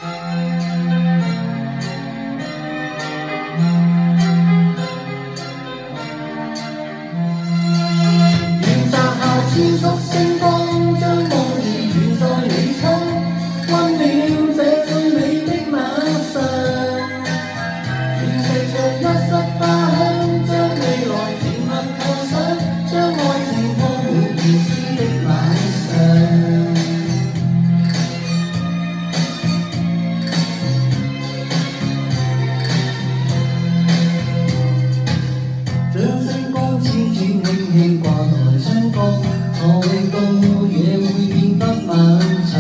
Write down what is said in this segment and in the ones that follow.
願摘下千束星光，將夢兒懸在你窗，溫暖這最美的晚上。願藉着一室花香，將未來甜蜜構想，將愛情鋪滿如詩的晚上。將星光輾轉輕輕掛台窗角，何令到夜會變得漫長？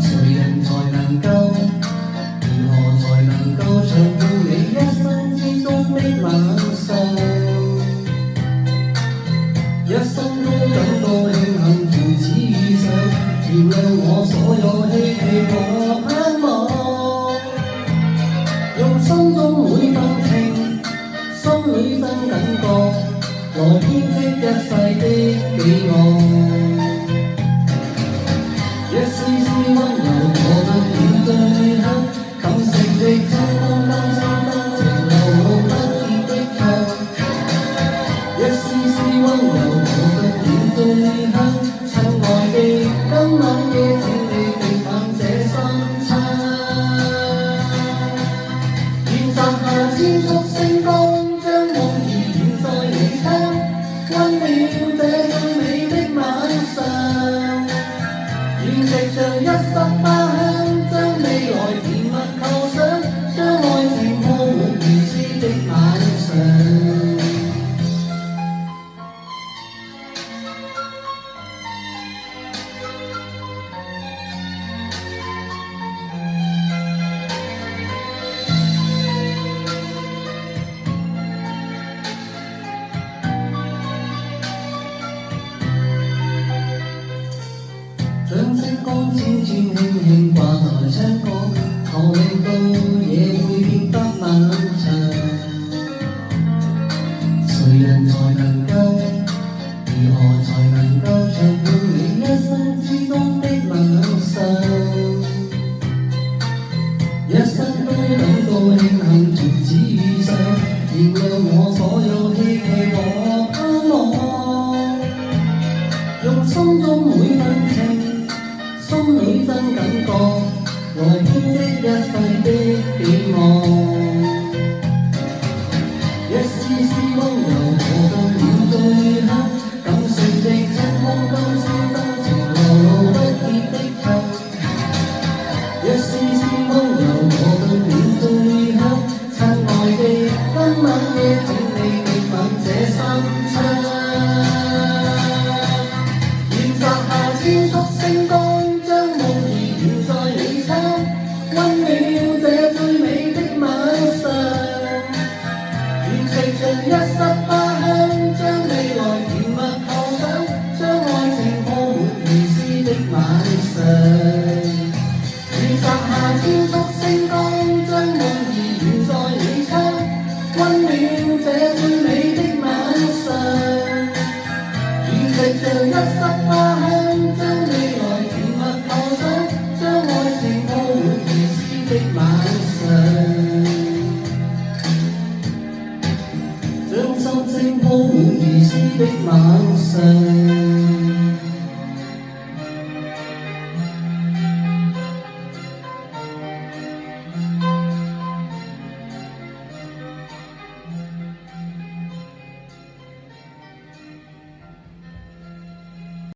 誰人才能夠，如何才能夠長伴你一生之中的晚上？一生都感到慶幸從此遇上，原諒我所有希冀和盼望，用心中每份情，心裏真感覺，來編織一世的寄望。一絲絲溫柔和得了最黑，感性的春風今生真情流露不竭的痛。一絲絲溫柔和得了最黑，親愛的，今晚夜請你滴吻這心窗。願摘下千束星光，將夢兒懸在你窗，溫暖這最美的晚上。願藉着一室花香，將未來甜蜜構想，將愛情鋪滿如詩的晚上。將星光輾轉輕輕掛台窗角，何令到夜會變得漫長？誰人才能夠，如何才能夠長伴你一生之中的晚上？一生都感到慶幸從此遇上，原諒我所有希冀和盼望，用心中每份情，心裏真感覺，來編織一世的寄望。一絲絲溫柔和得了最黑，感性的春風今生真情流露不竭的痛。一絲絲溫柔和得了最黑，親愛的，今晚夜請你滴吻這心窗。願摘下千束星光，將夢兒懸在你窗，溫暖這最美的晚上。願藉着一室花香，將未來甜蜜構想，將愛情鋪滿如詩的晚上。